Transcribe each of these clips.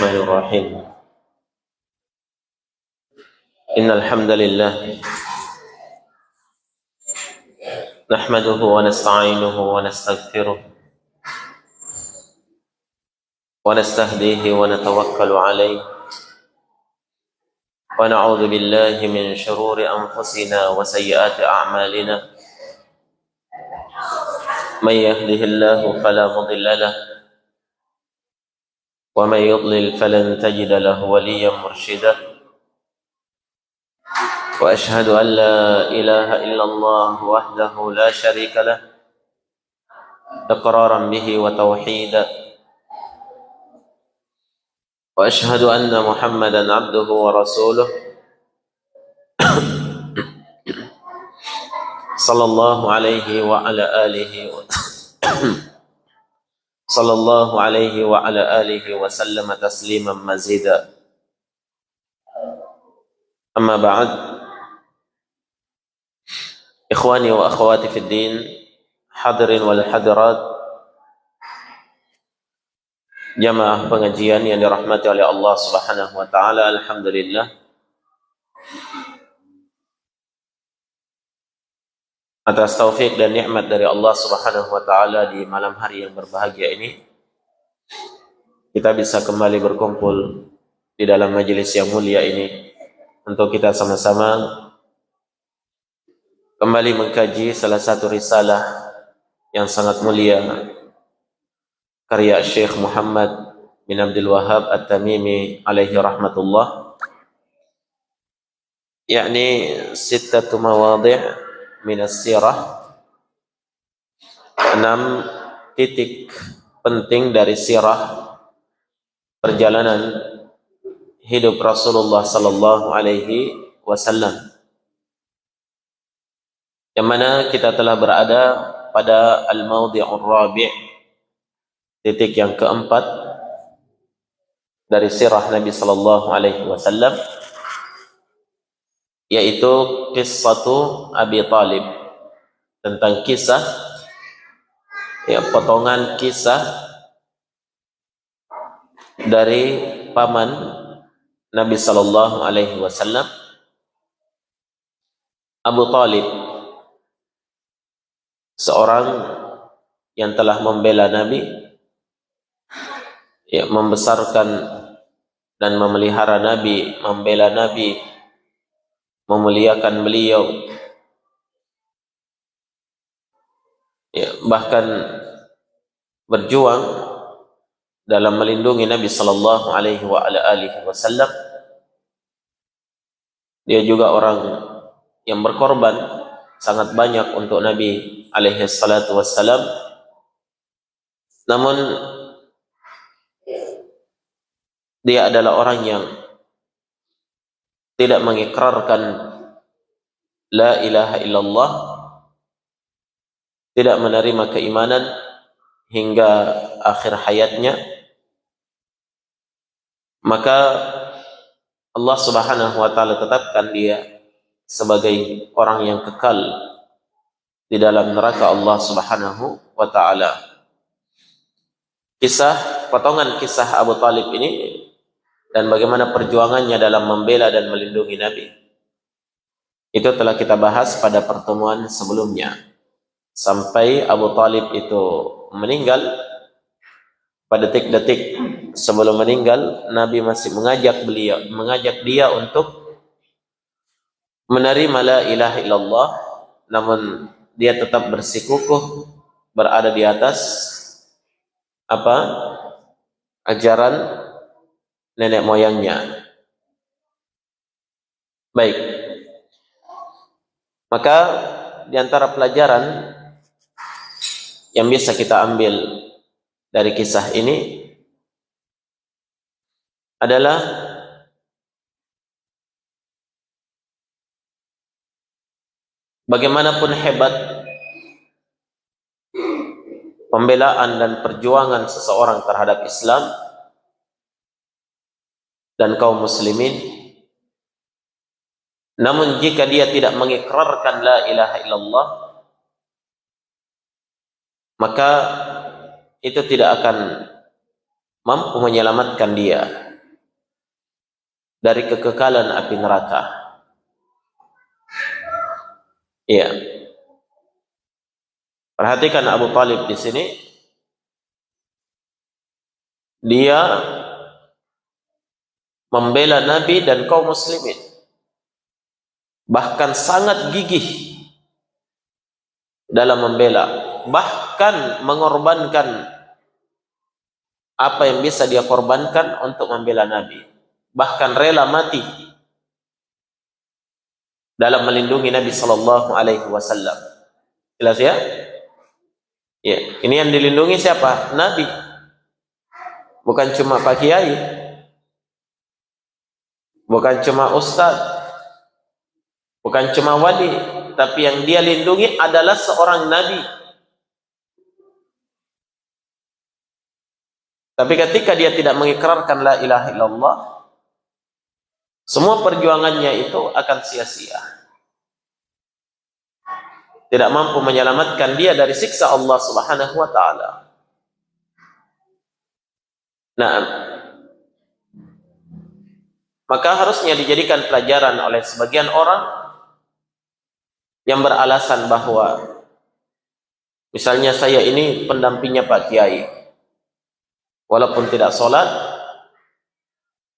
الرحمن الرحيم إن الحمد لله نحمده ونستعينه ونستغفره ونستهديه ونتوكل عليه ونعوذ بالله من شرور أنفسنا وسيئات أعمالنا من يهده الله فلا مضل له ومن يضلل فلن تجد له وليا مرشدا وأشهد أن لا إله إلا الله وحده لا شريك له إقرارا به وتوحيدا وأشهد أن محمدا عبده ورسوله صلى الله عليه وعلى آله صلى الله عليه وعلى آله وسلم تسليما مزيدا أما بعد إخواني وأخواتي في الدين hadirin wal hadirat jamaah pengajian yang dirahmati oleh Allah Subhanahu wa taala. Alhamdulillah, atas taufik dan nikmat dari Allah Subhanahu wa taala di malam hari yang berbahagia ini kita bisa kembali berkumpul di dalam majelis yang mulia ini untuk kita sama-sama kembali mengkaji salah satu risalah yang sangat mulia karya Syekh Muhammad bin Abdul Wahhab At-Tamimi alaihi rahmatullah, yakni sittatu mawadhi' min as-sirah, 6 titik penting dari sirah perjalanan hidup Rasulullah sallallahu alaihi wasallam, yang mana kita telah berada pada al-mawdi'ur rabi', titik yang keempat dari sirah Nabi sallallahu alaihi wasallam, yaitu qissatu Abi Talib, tentang kisah, potongan kisah dari paman Nabi sallallahu alaihi wasallam, Abu Talib, seorang yang telah membela Nabi, membesarkan dan memelihara Nabi, membela Nabi, memuliakan beliau, bahkan berjuang dalam melindungi Nabi sallallahu alaihi wasallam. Dia juga orang yang berkorban sangat banyak untuk Nabi alaihi salatu wassalam. Namun dia adalah orang yang tidak mengikrarkan la ilaha illallah, tidak menerima keimanan hingga akhir hayatnya. Maka Allah Subhanahu wa taala tetapkan dia sebagai orang yang kekal di dalam neraka Allah Subhanahu wa taala. Potongan kisah Abu Talib ini dan bagaimana perjuangannya dalam membela dan melindungi Nabi, itu telah kita bahas pada pertemuan sebelumnya, sampai Abu Talib itu meninggal. Pada detik-detik sebelum meninggal, Nabi masih mengajak dia untuk menerima la ilaha illallah, namun dia tetap bersikukuh berada di atas ajaran nenek moyangnya. Baik, maka di antara pelajaran yang bisa kita ambil dari kisah ini adalah bagaimanapun hebat pembelaan dan perjuangan seseorang terhadap Islam dan kaum muslimin, namun jika dia tidak mengikrarkan la ilaha illallah, maka itu tidak akan mampu menyelamatkan dia dari kekekalan api neraka. Iya. Perhatikan Abu Talib di sini. Dia membela Nabi dan kaum muslimin. Bahkan sangat gigih dalam membela. Bahkan mengorbankan apa yang bisa dia korbankan untuk membela Nabi. Bahkan rela mati dalam melindungi Nabi sallallahu alaihi wasallam. Jelas ya? Ya, ini yang dilindungi siapa? Nabi. Bukan cuma Pak Kiai. Bukan cuma ustaz. Bukan cuma wali, tapi yang dia lindungi adalah seorang nabi. Tapi ketika dia tidak mengikrarkan la ilaha illallah, semua perjuangannya itu akan sia-sia. Tidak mampu menyelamatkan dia dari siksa Allah Subhanahu wa taala. Nah, maka harusnya dijadikan pelajaran oleh sebagian orang yang beralasan bahwa misalnya saya ini pendampingnya Pak Kiai, walaupun tidak sholat,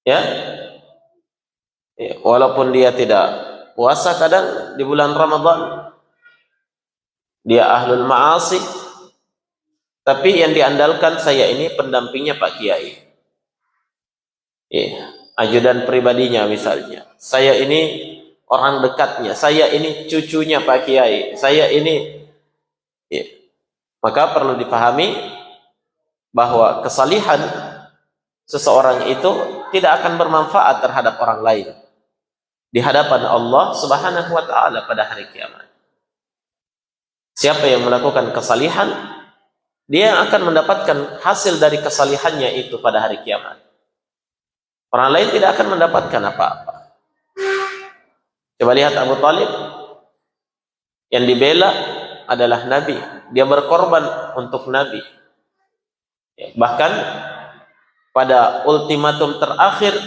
ya, walaupun dia tidak puasa kadang di bulan Ramadan, dia ahlul ma'asi, tapi yang diandalkan saya ini pendampingnya Pak Kiai, ajudan pribadinya misalnya, saya ini orang dekatnya, saya ini cucunya Pak Kiai, saya ini, maka perlu dipahami bahwa kesalihan seseorang itu tidak akan bermanfaat terhadap orang lain di hadapan Allah Subhanahu wa taala pada hari kiamat. Siapa yang melakukan kesalihan, dia akan mendapatkan hasil dari kesalihannya itu pada hari kiamat. Orang lain tidak akan mendapatkan apa-apa. Coba lihat Abu Talib, yang dibela adalah Nabi. Dia berkorban untuk Nabi. Bahkan pada ultimatum terakhir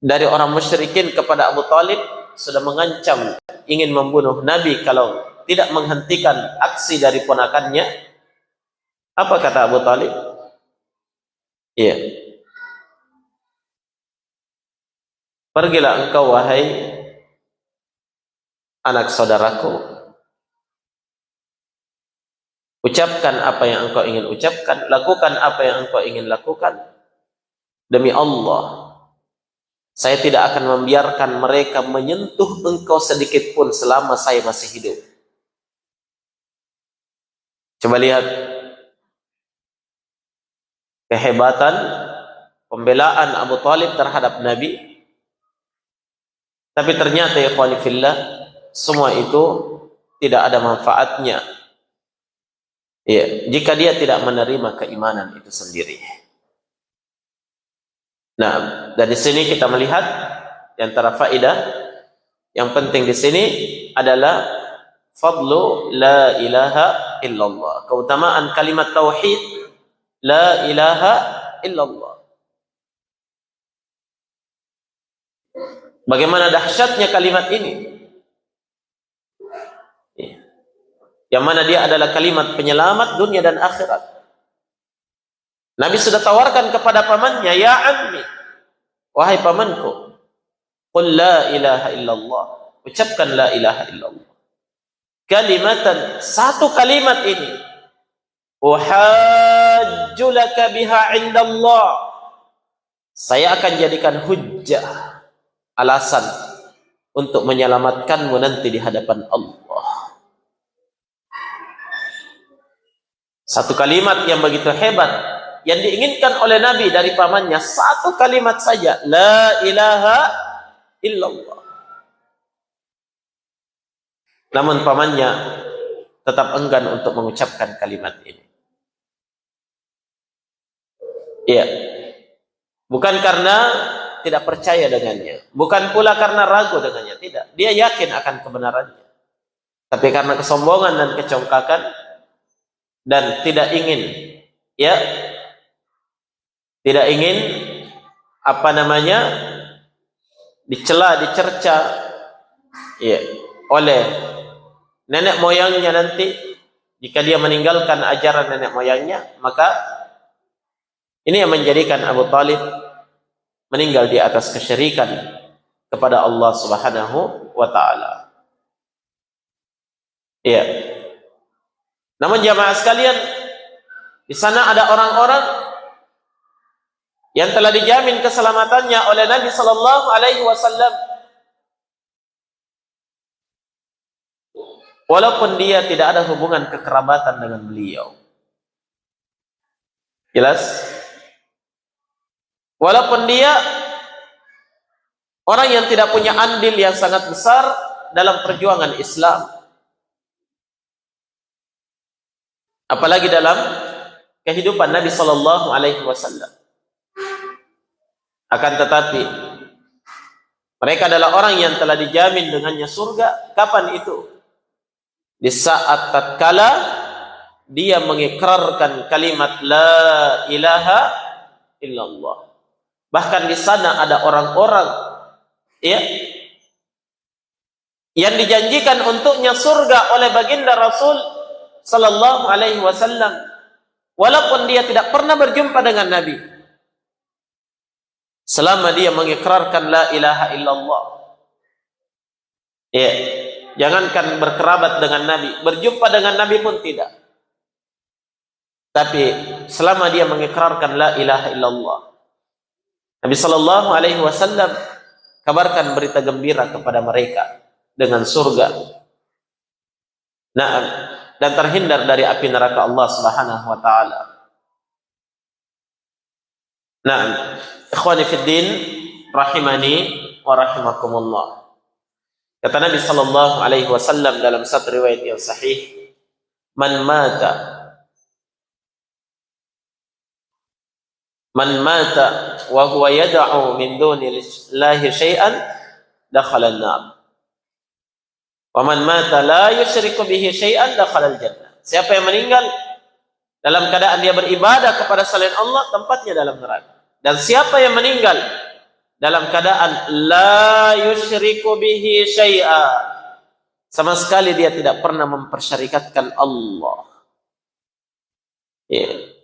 dari orang musyrikin kepada Abu Talib, sudah mengancam ingin membunuh Nabi kalau tidak menghentikan aksi dari ponakannya. Apa kata Abu Talib? Iya. Pergilah engkau wahai anak saudaraku, ucapkan apa yang engkau ingin ucapkan, lakukan apa yang engkau ingin lakukan. Demi Allah, saya tidak akan membiarkan mereka menyentuh engkau sedikit pun selama saya masih hidup. Coba lihat kehebatan pembelaan Abu Talib terhadap Nabi. Tapi ternyata ya ikhwani fillah, semua itu tidak ada manfaatnya, ya, jika dia tidak menerima keimanan itu sendiri. Nah, dari sini kita melihat di antara faedah yang penting di sini adalah fadlu la ilaha illallah, keutamaan kalimat tauhid la ilaha illallah. Bagaimana dahsyatnya kalimat ini, yang mana dia adalah kalimat penyelamat dunia dan akhirat. Nabi sudah tawarkan kepada pamannya, ya ammi, wahai pamanku, qul la ilaha illallah, ucapkan la ilaha illallah. Kalimatan, satu kalimat ini, uhajju laka biha indallah, saya akan jadikan hujjah, alasan untuk menyelamatkanmu nanti di hadapan Allah. Satu kalimat yang begitu hebat yang diinginkan oleh Nabi dari pamannya, satu kalimat saja, la ilaha illallah. Namun pamannya tetap enggan untuk mengucapkan kalimat ini. Iya. Bukan karena tidak percaya dengannya, bukan pula karena ragu dengannya, tidak. Dia yakin akan kebenarannya. Tapi karena kesombongan dan kecongkakan dan tidak ingin, ya, tidak ingin apa namanya, dicela, dicerca ya oleh nenek moyangnya nanti jika dia meninggalkan ajaran nenek moyangnya, maka ini yang menjadikan Abu Talib meninggal di atas kesyirikan kepada Allah Subhanahu wa taala. Iya. Namun jamaah sekalian, di sana ada orang-orang yang telah dijamin keselamatannya oleh Nabi sallallahu alaihi wasallam. Walaupun dia tidak ada hubungan kekerabatan dengan beliau. Jelas? Walaupun dia orang yang tidak punya andil yang sangat besar dalam perjuangan Islam, apalagi dalam kehidupan Nabi sallallahu alaihi wasallam. Akan tetapi mereka adalah orang yang telah dijamin dengannya surga. Kapan itu? Di saat tatkala dia mengikrarkan kalimat la ilaha illallah. Bahkan di sana ada orang-orang ya yang dijanjikan untuknya surga oleh baginda Rasul sallallahu alaihi wasallam, walaupun dia tidak pernah berjumpa dengan Nabi, selama dia mengikrarkan la ilaha illallah. Ya, jangankan berkerabat dengan Nabi, berjumpa dengan Nabi pun tidak. Tapi selama dia mengikrarkan la ilaha illallah, Nabi sallallahu alaihi wasallam kabarkan berita gembira kepada mereka dengan surga. Nah, dan terhindar dari api neraka Allah Subhanahu wa taala. Nah, ikhwani fid din rahimani wa rahimakumullah. Kata Nabi sallallahu alaihi wasallam dalam satu riwayat yang sahih, man mata wa huwa yad'u min dunillahi syai'an dakhala an-nar. Wa man mata la yusyriku bihi syai'an dakhala al-jannah. Siapa yang meninggal dalam keadaan dia beribadah kepada selain Allah, tempatnya dalam neraka. Dan siapa yang meninggal dalam keadaan la yusyriku bihi syai'a, sama sekali dia tidak pernah mempersyarikatkan Allah. Ya.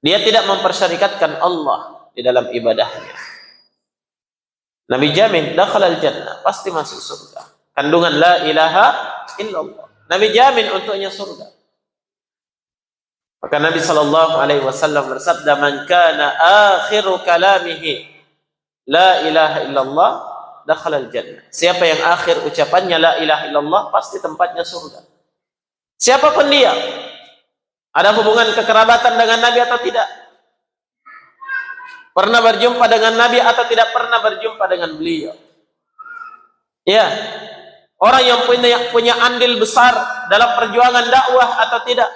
Dia tidak mempersyarikatkan Allah di dalam ibadahnya. Nabi jamin dakhalal jannah, pasti masuk surga. Kandungan la ilaha illallah. Nabi jamin untuknya surga. Maka Nabi sallallahu alaihi wasallam bersabda, "Man kana akhiru kalamihi la ilaha illallah dakhalal jannah." Siapa yang akhir ucapannya la ilaha illallah, pasti tempatnya surga. Siapapun dia, ada hubungan kekerabatan dengan Nabi atau tidak? Pernah berjumpa dengan Nabi atau tidak pernah berjumpa dengan beliau? Ya, orang yang punya andil besar dalam perjuangan dakwah atau tidak?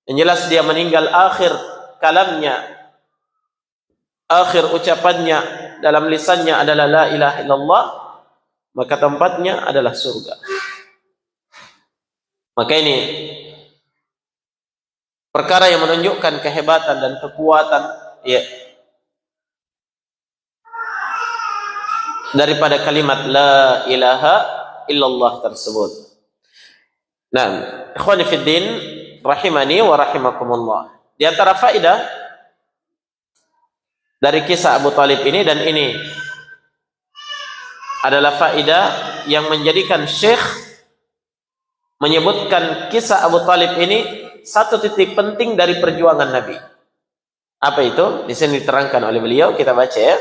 Yang jelas dia meninggal akhir kalamnya, akhir ucapannya dalam lisannya adalah la ilaha illallah, maka tempatnya adalah surga. Maka ini perkara yang menunjukkan kehebatan dan kekuatan ya daripada kalimat la ilaha illallah tersebut. Nah, ikhwani fid din rahimani wa rahimakumullah. Di antara faedah dari kisah Abu Talib ini, dan ini adalah faedah yang menjadikan Syekh menyebutkan kisah Abu Talib ini satu titik penting dari perjuangan Nabi. Apa itu? Di sini diterangkan oleh beliau, kita baca ya.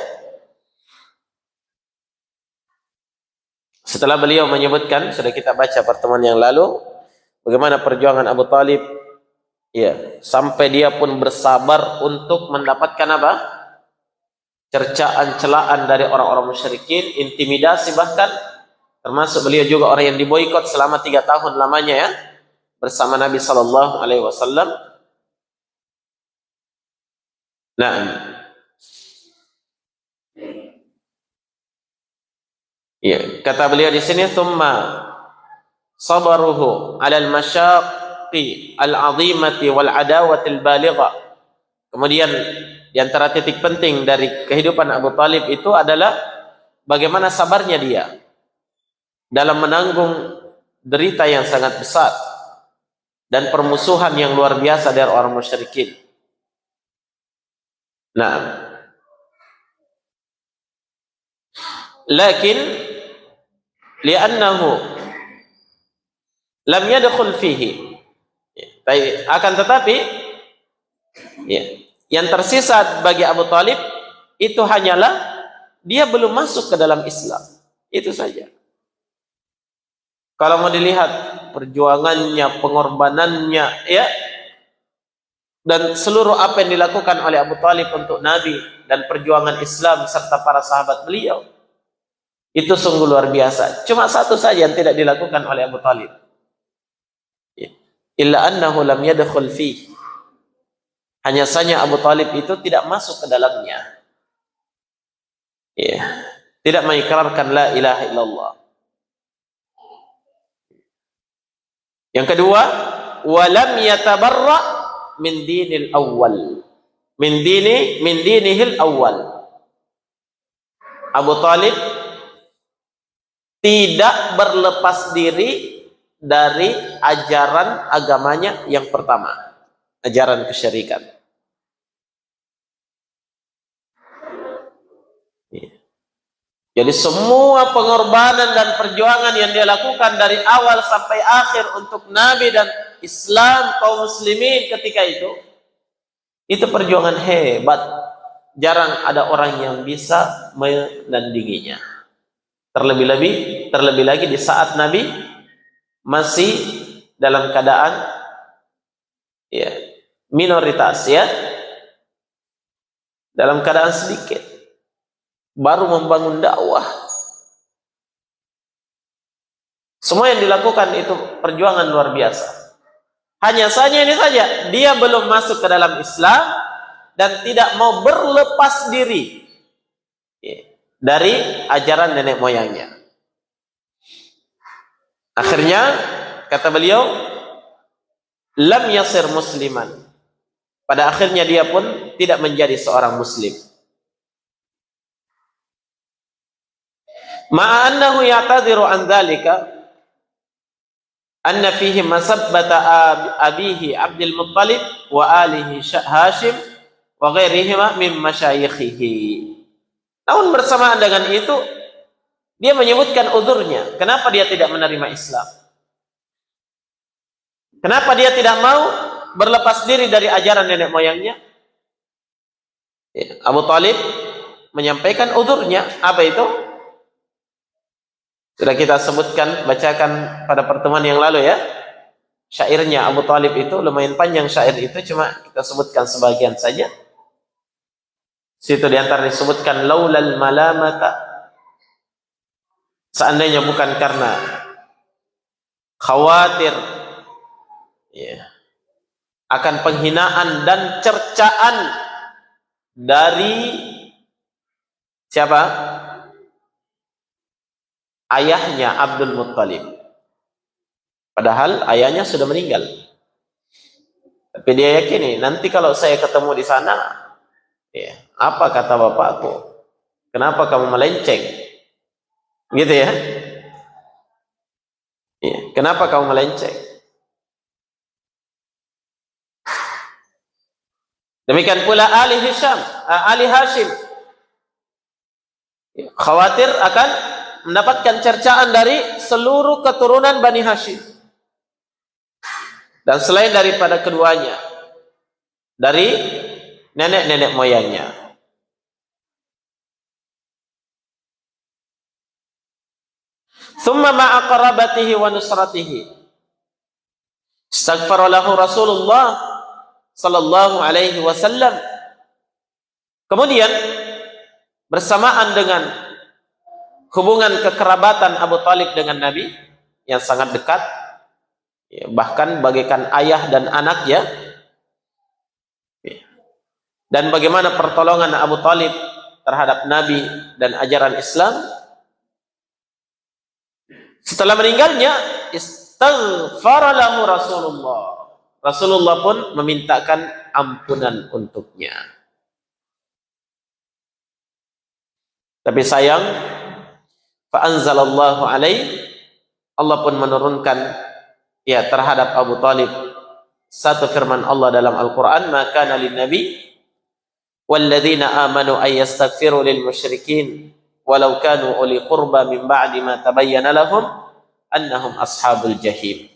Setelah beliau menyebutkan, sudah kita baca pertemuan yang lalu, bagaimana perjuangan Abu Talib ya, sampai dia pun bersabar untuk mendapatkan apa? Cercaan, celaan dari orang-orang musyrikin, intimidasi bahkan, termasuk beliau juga orang yang diboikot selama 3 tahun lamanya ya, bersama Nabi sallallahu alaihi wasallam. Nah, ya, kata beliau di sini, "Tsumma sabaruhu 'ala al-masyaqqi al-'azimati wal 'adawati al-baligha." Kemudian di antara titik penting dari kehidupan Abu Talib itu adalah bagaimana sabarnya dia dalam menanggung derita yang sangat besar dan permusuhan yang luar biasa dari orang musyrikin. Nah, lakin li'annahu lam yadkhul fihi, akan tetapi ya, yang tersisa bagi Abu Talib itu hanyalah dia belum masuk ke dalam Islam, itu saja. Kalau mau dilihat perjuangannya, pengorbanannya, ya, dan seluruh apa yang dilakukan oleh Abu Talib untuk Nabi dan perjuangan Islam serta para sahabat beliau, itu sungguh luar biasa. Cuma satu saja yang tidak dilakukan oleh Abu Talib, illa annahu lam yadkhul fihi, hanya saja Abu Talib itu tidak masuk ke dalamnya, ya, tidak mengikrarkan la ilaha illallah. Yang kedua, walam yatabarra min dinil awal, min dinihil awal. Abu Talib tidak berlepas diri dari ajaran agamanya yang pertama, ajaran kesyirikan. Jadi semua pengorbanan dan perjuangan yang dia lakukan dari awal sampai akhir untuk Nabi dan Islam, kaum muslimin ketika itu perjuangan hebat. Jarang ada orang yang bisa menandinginya. Terlebih lagi di saat Nabi masih dalam keadaan ya, minoritas, ya, dalam keadaan sedikit, baru membangun dakwah. Semua yang dilakukan itu perjuangan luar biasa. Hanya saja ini saja, dia belum masuk ke dalam Islam dan tidak mau berlepas diri dari ajaran nenek moyangnya. Akhirnya kata beliau, lam yasir musliman. Pada akhirnya dia pun tidak menjadi seorang muslim. Ma'annahu ya'tadiru an dzalika anna fihi masabbata abihi Abdul Muttalib wa alihi Hashim wa ghairihima min masyayikhihi. Namun bersamaan dengan itu dia menyebutkan udurnya, kenapa dia tidak menerima Islam, kenapa dia tidak mau berlepas diri dari ajaran nenek moyangnya. Abu Talib menyampaikan udurnya. Apa itu? Sudah kita sebutkan, bacakan pada pertemuan yang lalu, ya. Syairnya Abu Talib itu lumayan panjang, syair itu cuma kita sebutkan sebagian saja. Situ diantara disebutkan, laulal malamata, seandainya bukan karena khawatir ya, akan penghinaan dan cercaan dari siapa? Ayahnya Abdul Muttalib. Padahal ayahnya sudah meninggal. Tapi dia yakini, nanti kalau saya ketemu di sana, ya, apa kata bapakku? Kenapa kamu melenceng? Gitu ya. Ya, kenapa kamu melenceng? Demikian pula Ali Hashim. Khawatir akan mendapatkan cercaan dari seluruh keturunan Bani Hashim. Dan selain daripada keduanya, dari nenek-nenek moyangnya. Thumma ma'a qarabatihi wa nusratihi istaghfara lahu Rasulullah sallallahu alaihi wasallam. Kemudian bersamaan dengan hubungan kekerabatan Abu Talib dengan Nabi yang sangat dekat, ya, bahkan bagaikan ayah dan anak, ya. Dan bagaimana pertolongan Abu Talib terhadap Nabi dan ajaran Islam. Setelah meninggalnya, istaghfara lahu Rasulullah. Rasulullah pun memintakan ampunan untuknya. Tapi sayang, fa anzalallahu alaihi, Allah pun menurunkan ya terhadap Abu Talib satu firman Allah dalam Al-Quran, maka lin nabi walladzina amanu ay yastaghfiru lil musyrikin walau kanu uli qurba min ba'di ma tabayyana lahum annahum ashabul jahim.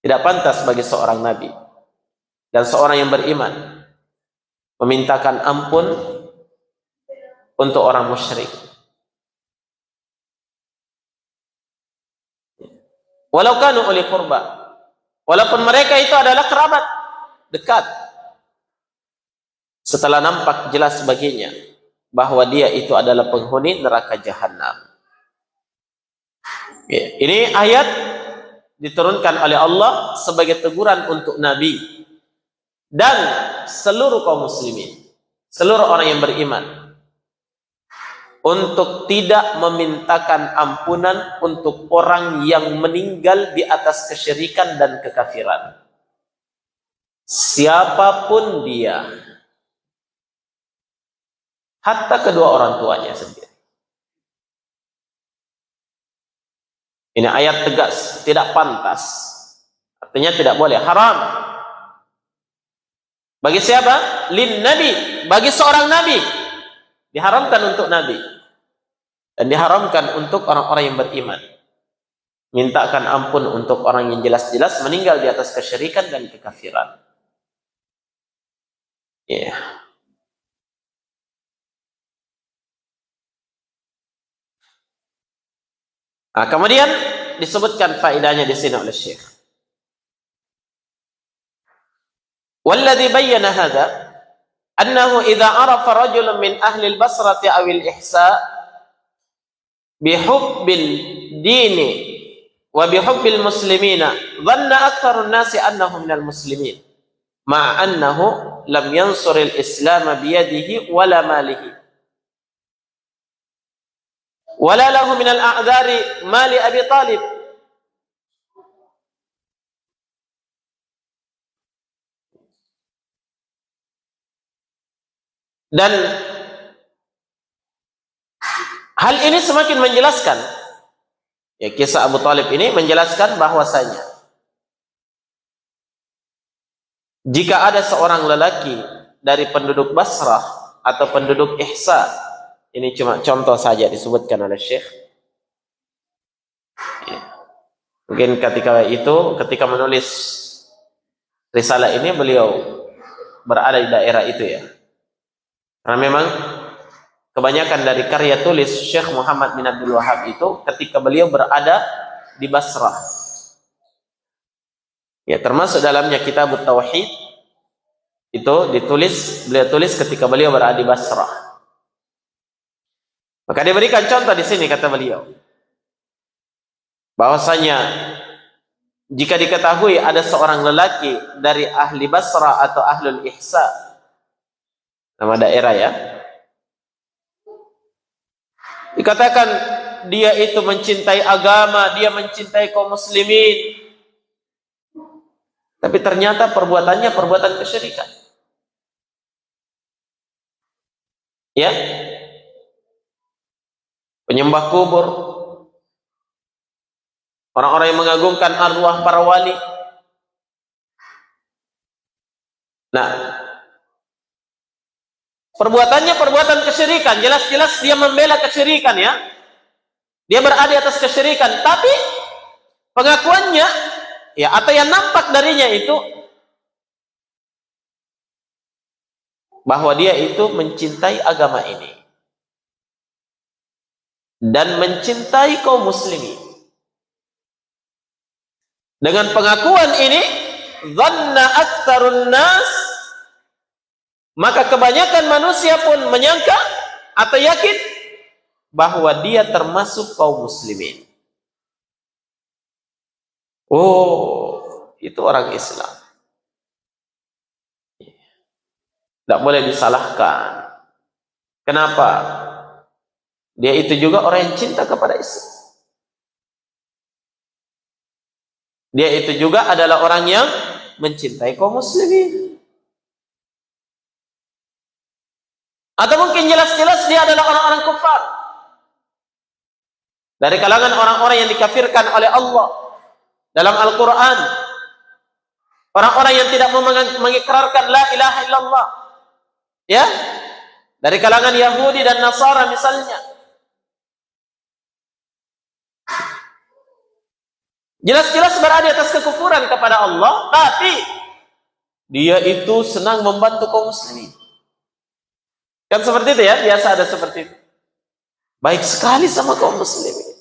Tidak pantas bagi seorang nabi dan seorang yang beriman memintakan ampun untuk orang musyrik walau kanu uli qurba, walaupun mereka itu adalah kerabat dekat, setelah nampak jelas baginya bahwa dia itu adalah penghuni neraka jahanam. Ini ayat diturunkan oleh Allah sebagai teguran untuk Nabi dan seluruh kaum muslimin, seluruh orang yang beriman, untuk tidak memintakan ampunan untuk orang yang meninggal di atas kesyirikan dan kekafiran. Siapapun dia, hatta kedua orang tuanya sendiri. Ini ayat tegas, tidak pantas. Artinya tidak boleh, haram. Bagi siapa? Lin nabi, bagi seorang nabi. Diharamkan untuk nabi. Dan diharamkan untuk orang-orang yang beriman. Mintakan ampun untuk orang yang jelas-jelas meninggal di atas kesyirikan dan kekafiran. Ya. Nah, kemudian disebutkan faedahnya di sini oleh Syekh. Walladzi bayyana hadza annahu idza arafa rajulun min ahli al-Basrati aw al-ihsa bihubbil dini wa bihubbil muslimina dhanna aktsarun nasi annahu minal muslimin ma'a annahu lam yansuril islam biyadihi wala malihi wala lahu minal a'dzari mali Abi Talib. Dan hal ini semakin menjelaskan, ya, kisah Abu Talib ini menjelaskan bahwasanya jika ada seorang lelaki dari penduduk Basrah atau penduduk Ihsa, ini cuma contoh saja disebutkan oleh Syekh. Ya. Mungkin ketika menulis risalah ini beliau berada di daerah itu ya. Karena memang kebanyakan dari karya tulis Syekh Muhammad bin Abdul Wahab itu ketika beliau berada di Basrah. Ya, termasuk dalamnya Kitab Tauhid itu beliau tulis ketika beliau berada di Basrah. Maka diberikan contoh di sini kata beliau, bahwasanya jika diketahui ada seorang lelaki dari ahli Basrah atau ahlul Ihsa, nama daerah ya, dikatakan dia itu mencintai agama, dia mencintai kaum muslimin, tapi ternyata perbuatannya perbuatan kesyirikan. Ya, penyembah kubur, orang-orang yang mengagungkan arwah para wali. Nah, perbuatannya perbuatan kesyirikan, jelas-jelas dia membela kesyirikan ya. Dia berada di atas kesyirikan, tapi pengakuannya ya, atau yang nampak darinya itu bahwa dia itu mencintai agama ini dan mencintai kaum muslimin. Dengan pengakuan ini, dhanna aktsarun nas, maka kebanyakan manusia pun menyangka atau yakin bahwa dia termasuk kaum muslimin. Oh, itu orang Islam. Tidak boleh disalahkan. Kenapa? Dia itu juga orang yang cinta kepada Islam. Dia itu juga adalah orang yang mencintai kaum muslimin. Atau mungkin jelas-jelas dia adalah orang-orang kufar. Dari kalangan orang-orang yang dikafirkan oleh Allah dalam Al-Quran. Orang-orang yang tidak mengikrarkan la ilaha illallah. Ya, dari kalangan Yahudi dan Nasara misalnya. Jelas-jelas berada atas kekufuran kepada Allah, tapi dia itu senang membantu kaum muslimin. Kan seperti itu ya, biasa ada seperti itu. Baik sekali sama kaum muslimin.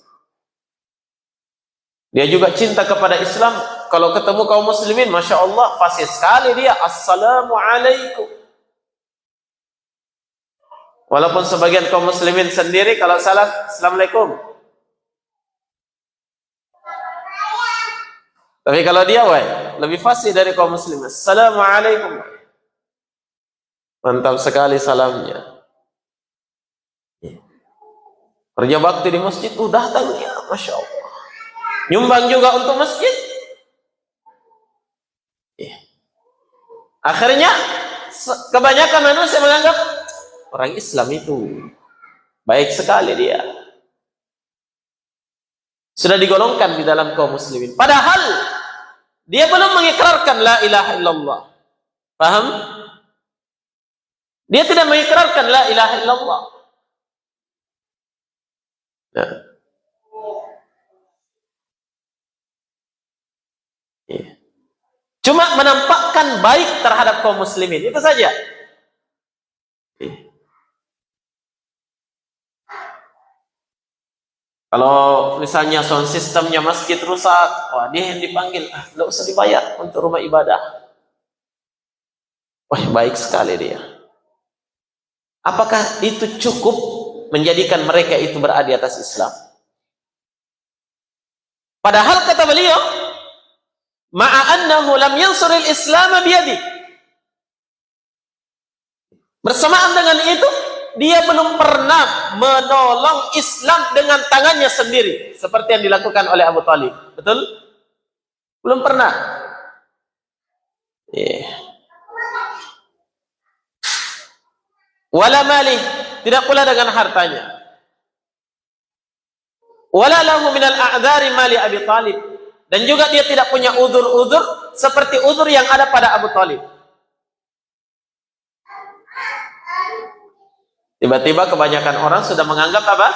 Dia juga cinta kepada Islam. Kalau ketemu kaum muslimin, Masya Allah, fasih sekali dia. Assalamualaikum. Walaupun sebagian kaum muslimin sendiri, kalau salam, Assalamualaikum. Tapi kalau dia, lebih fasih dari kaum muslimin. Assalamualaikum. Mantap sekali salamnya. Kerja bakti di masjid, datang dia, Masya Allah. Nyumbang juga untuk masjid. Akhirnya kebanyakan manusia menganggap orang Islam itu baik sekali dia. Sudah digolongkan di dalam kaum muslimin. Padahal dia belum mengikrarkan la ilaha illallah. Paham? Dia tidak mengikrarkan la ilaha illallah. Nah. Cuma menampakkan baik terhadap kaum muslimin, itu saja. Kalau misalnya sound systemnya masjid rusak, wah dia yang dipanggil, nggak usah dibayar untuk rumah ibadah. Wah baik sekali dia. Apakah itu cukup menjadikan mereka itu berada di atas Islam? Padahal kata beliau, ma'annahu lam yansuril Islam biyadi. Bersamaan dengan itu, dia belum pernah menolong Islam dengan tangannya sendiri, seperti yang dilakukan oleh Abu Talib. Betul? Belum pernah. Wala malih, tidak pula dengan hartanya. Wala lahu minal a'dzari mali Abi Talib. Dan juga dia tidak punya udzur-udzur seperti udzur yang ada pada Abu Talib. Tiba-tiba kebanyakan orang sudah menganggap apa?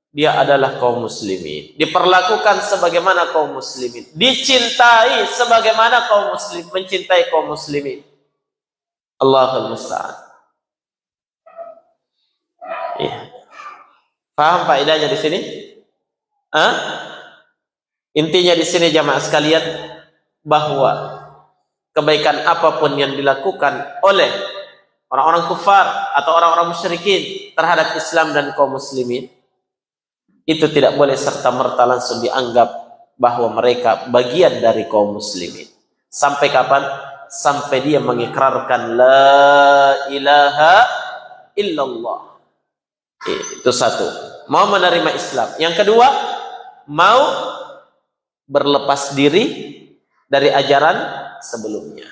Dia adalah kaum muslimin. Diperlakukan sebagaimana kaum muslimin. Dicintai sebagaimana kaum muslim mencintai kaum muslimin. Allahul musta'an. Iya. Paham faedahnya di sini? Intinya di sini jamaah sekalian, bahwa kebaikan apapun yang dilakukan oleh orang-orang kufar atau orang-orang musyrikin terhadap Islam dan kaum muslimin, itu tidak boleh serta-merta langsung dianggap bahwa mereka bagian dari kaum muslimin. Sampai kapan? Sampai dia mengikrarkan la ilaha illallah. Itu satu, mau menerima Islam. Yang kedua, mau berlepas diri dari ajaran sebelumnya.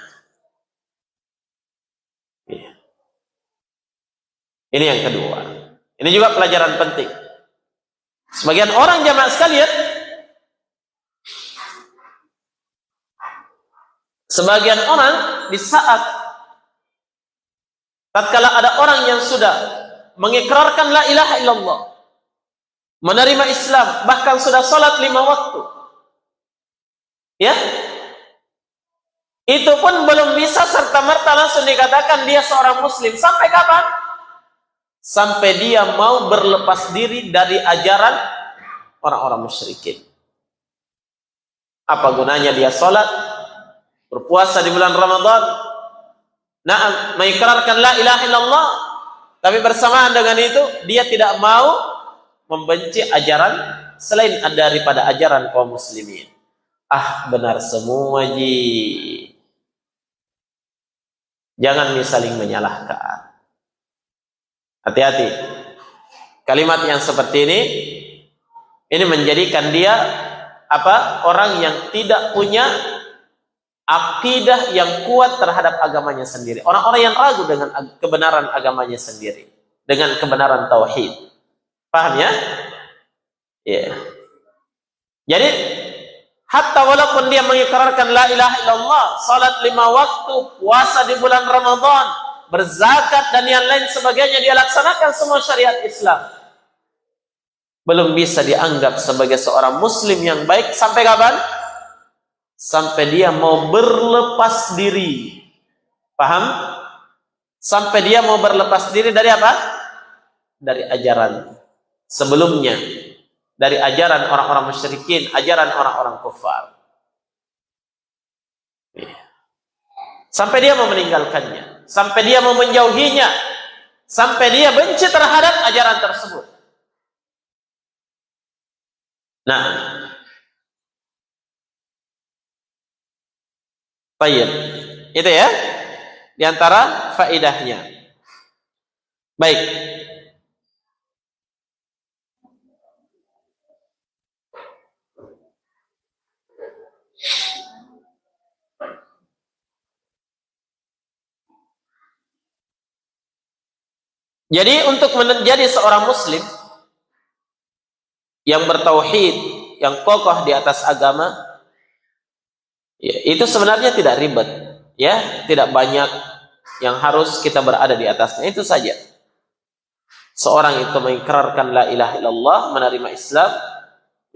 Ini yang kedua. Ini juga pelajaran penting. Sebagian orang jamaah sekalian, sebagian orang di saat tatkala ada orang yang sudah mengikrarkan la ilaha illallah, menerima Islam, bahkan sudah salat 5 waktu, ya, itu pun belum bisa serta-merta langsung dikatakan dia seorang muslim. Sampai kapan? Sampai dia mau berlepas diri dari ajaran orang-orang musyrikin. Apa gunanya dia sholat, berpuasa di bulan Ramadan, mengikrarkan la ilaha illallah, tapi bersamaan dengan itu dia tidak mau membenci ajaran selain daripada ajaran kaum muslimin. Benar semua ji. Jangan saling menyalahkan. Hati-hati. Kalimat yang seperti ini menjadikan dia orang yang tidak punya akidah yang kuat terhadap agamanya sendiri. Orang-orang yang ragu dengan kebenaran agamanya sendiri, dengan kebenaran tauhid. Paham ya? Ya. Jadi hatta walaupun dia mengikrarkan la ilaha illallah, salat 5 waktu, puasa di bulan Ramadan, berzakat dan yang lain sebagainya, dia laksanakan semua syariat Islam, belum bisa dianggap sebagai seorang muslim yang baik sampai kapan? Sampai dia mau berlepas diri. Paham? Sampai dia mau berlepas diri dari apa? Dari ajaran sebelumnya, dari ajaran orang-orang musyrikin, ajaran orang-orang kufar. Sampai dia mau meninggalkannya, sampai dia mau menjauhinya, sampai dia benci terhadap ajaran tersebut. Nah, baik, itu ya, di antara faedahnya. Baik. Jadi untuk menjadi seorang muslim yang bertauhid, yang kokoh di atas agama, ya, itu sebenarnya tidak ribet, ya, tidak banyak yang harus kita berada di atasnya. Itu saja. Seorang itu mengikrarkan la ilaha illallah, menerima Islam,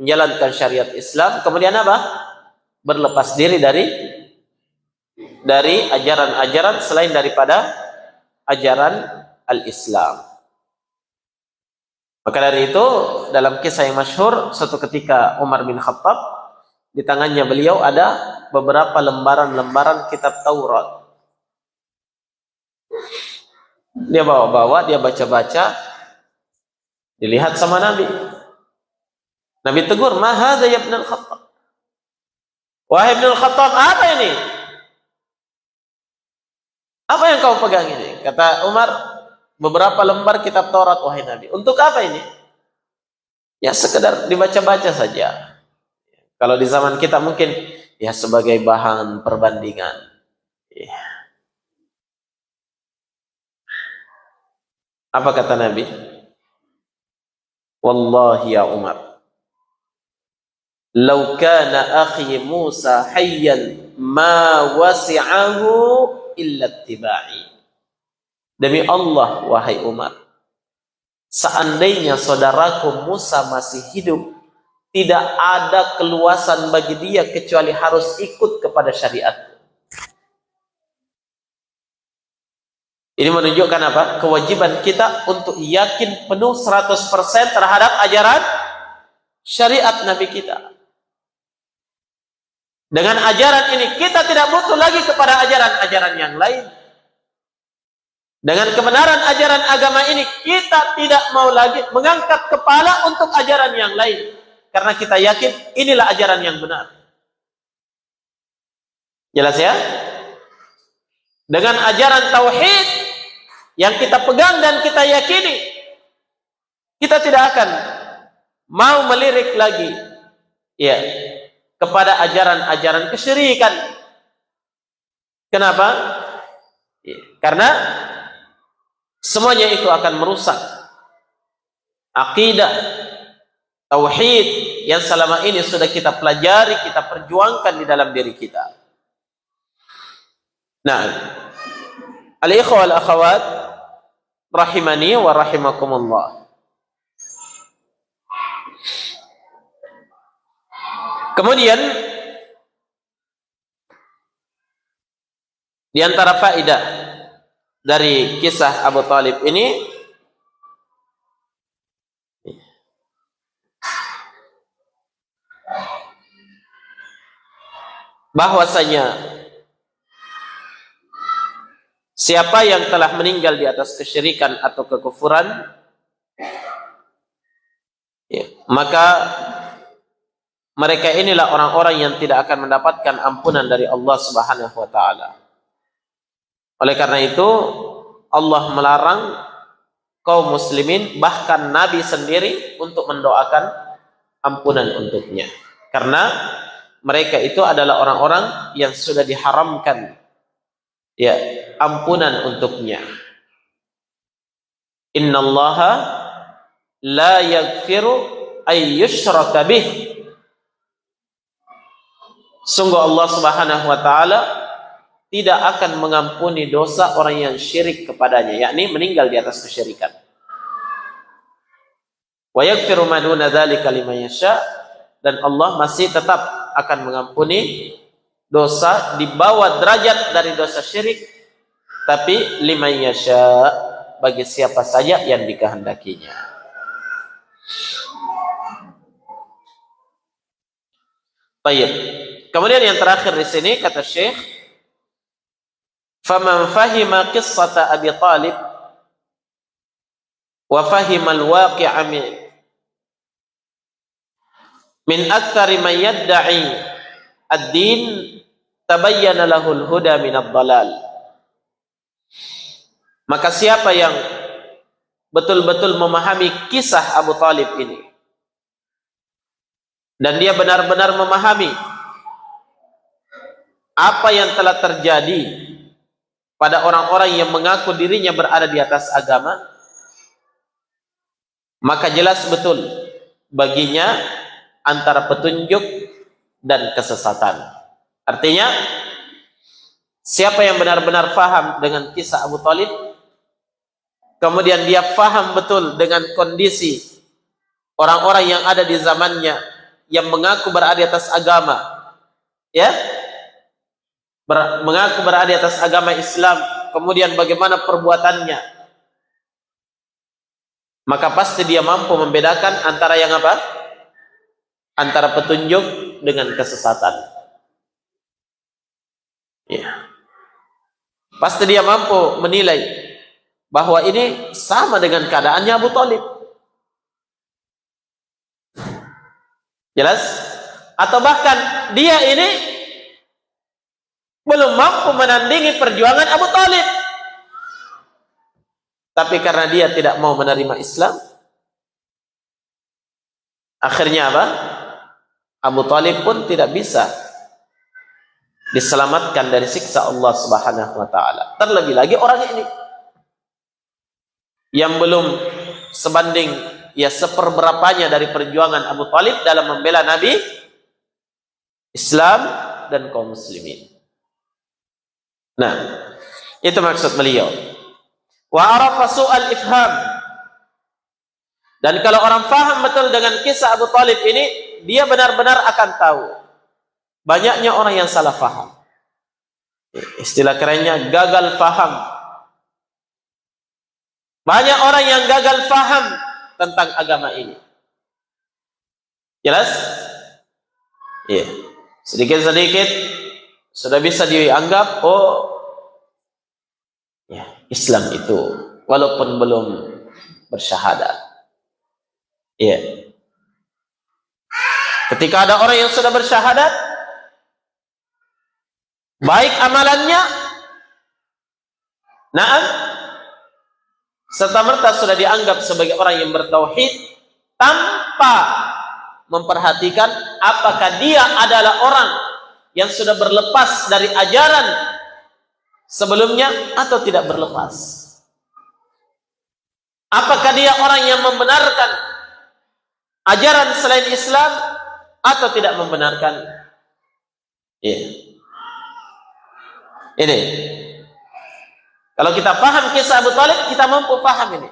menjalankan syariat Islam, kemudian apa? Berlepas diri dari ajaran-ajaran selain daripada ajaran al-Islam. Maka dari itu, dalam kisah yang masyhur, suatu ketika Umar bin Khattab, di tangannya beliau ada beberapa lembaran-lembaran kitab Taurat. Dia bawa-bawa, dia baca-baca, dilihat sama Nabi. Nabi tegur, "Ma hadza ya Ibn al-Khattab?" Wahai Ibn al-Khattab, apa ini? Apa yang kau pegang ini? Kata Umar, beberapa lembar kitab Taurat, wahai Nabi. Untuk apa ini? Ya sekedar dibaca-baca saja. Kalau di zaman kita mungkin ya sebagai bahan perbandingan. Ya. Apa kata Nabi? Wallahi ya Umar, "Lau kana akhi Musa hayyan ma wasi'ahu illa ittiba'i." Demi Allah, wahai Umar, seandainya saudaraku Musa masih hidup, tidak ada keluasan bagi dia kecuali harus ikut kepada syariat. Ini menunjukkan apa? Kewajiban kita untuk yakin penuh 100% terhadap ajaran syariat Nabi kita. Dengan ajaran ini kita tidak butuh lagi kepada ajaran-ajaran yang lain. Dengan kebenaran ajaran agama ini kita tidak mau lagi mengangkat kepala untuk ajaran yang lain, karena kita yakin inilah ajaran yang benar. Jelas ya? Dengan ajaran tauhid yang kita pegang dan kita yakini, kita tidak akan mau melirik lagi ya kepada ajaran-ajaran kesyirikan. Kenapa? Ya, karena semuanya itu akan merusak akidah tauhid yang selama ini sudah kita pelajari, kita perjuangkan di dalam diri kita. Nah, al-ikhwah wal akhawat rahimani wa rahimakumullah. Kemudian di antara faedah dari kisah Abu Talib ini, bahwasanya siapa yang telah meninggal di atas kesyirikan atau kekufuran, ya, maka mereka inilah orang-orang yang tidak akan mendapatkan ampunan dari Allah Subhanahu wa taala. Oleh karena itu Allah melarang kaum muslimin, bahkan Nabi sendiri, untuk mendoakan ampunan untuknya, karena mereka itu adalah orang-orang yang sudah diharamkan ya ampunan untuknya. Innallaha la yaghfiru ay yushraka bih. Sungguh Allah Subhanahu wa taala tidak akan mengampuni dosa orang yang syirik kepadanya, yakni meninggal di atas kesyirikan. Wa yaghfiru ma duna dzalika liman yasha, dan Allah masih tetap akan mengampuni dosa di bawah derajat dari dosa syirik, tapi liman yasha, bagi siapa saja yang dikehendakinya. Baik. Kemudian yang terakhir di sini kata Syekh, faman fahima qissata Abi Talib wa fahima al-waqi'a min aktsari man yadda'i ad-din tabayyana lahu al-huda min ad-dhalal. Maka siapa yang betul-betul memahami kisah Abu Talib ini dan dia benar-benar memahami apa yang telah terjadi pada orang-orang yang mengaku dirinya berada di atas agama, maka jelas betul baginya antara petunjuk dan kesesatan. Artinya, siapa yang benar-benar faham dengan kisah Abu Talib, kemudian dia faham betul dengan kondisi orang-orang yang ada di zamannya yang mengaku berada di atas agama, ya, mengaku berada di atas agama Islam, kemudian bagaimana perbuatannya, maka pasti dia mampu membedakan antara yang apa? Antara petunjuk dengan kesesatan. Ya. Pasti dia mampu menilai bahwa ini sama dengan keadaannya Abu Talib. Jelas? Atau bahkan dia ini belum mampu menandingi perjuangan Abu Talib. Tapi karena dia tidak mau menerima Islam, akhirnya apa? Abu Talib pun tidak bisa diselamatkan dari siksa Allah Subhanahu wa taala. Terlebih lagi orang ini yang belum sebanding ya seperberapanya dari perjuangan Abu Talib dalam membela Nabi, Islam dan kaum muslimin. Nah, itu maksud beliau. Wa arafa su'al ifham. Dan kalau orang faham betul dengan kisah Abu Talib ini, dia benar-benar akan tahu banyaknya orang yang salah faham. Istilah kerennya gagal faham. Banyak orang yang gagal faham tentang agama ini. Jelas? Iya. Sedikit-sedikit sudah bisa dianggap, oh ya, Islam itu walaupun belum bersyahadat. Ya. Ketika ada orang yang sudah bersyahadat, baik amalannya, na'am, serta-merta sudah dianggap sebagai orang yang bertauhid tanpa memperhatikan apakah dia adalah orang yang sudah berlepas dari ajaran sebelumnya atau tidak berlepas. Apakah dia orang yang membenarkan ajaran selain Islam atau tidak membenarkan? Iya. Ini. Kalau kita paham kisah Abu Talib, kita mampu paham ini.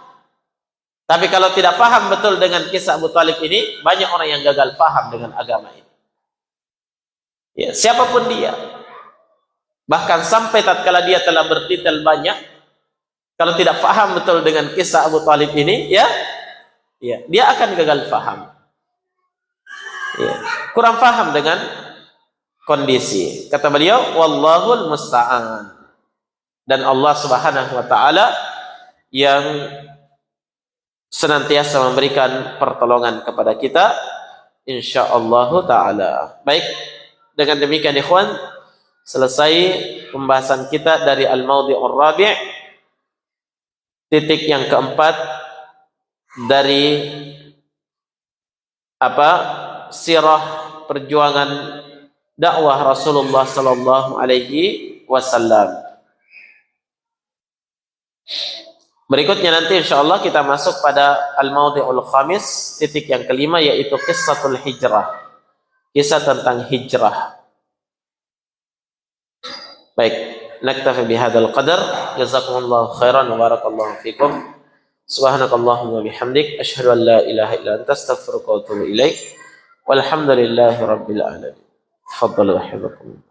Tapi kalau tidak paham betul dengan kisah Abu Talib ini, banyak orang yang gagal paham dengan agama ini. Ya, siapapun dia, bahkan sampai tatkala dia telah bertitel banyak, kalau tidak paham betul dengan kisah Abu Talib ini, ya, dia akan gagal paham. Ya, kurang paham dengan kondisi. Kata beliau, wallahul musta'an. Dan Allah Subhanahu wa taala yang senantiasa memberikan pertolongan kepada kita, insyaallah taala. Baik. Dengan demikian ikhwan, selesai pembahasan kita dari al-maudhi'ur rabi', titik yang keempat dari sirah perjuangan dakwah Rasulullah sallallahu alaihi wasallam. Berikutnya nanti insyaallah kita masuk pada al-maudhi'ul khamis, titik yang kelima, yaitu qissatul hijrah. Kisah tentang hijrah. Baik, naktafi bihadzal qadar. Jazakumullahu khairan wa barakallahu fikum. Subhanakallahumma bihamdik asyhadu an la ilaha illa anta astaghfiruka wa atubu ilaik. Walhamdulillahi rabbil alamin. Tafadhalu hafizakumullah.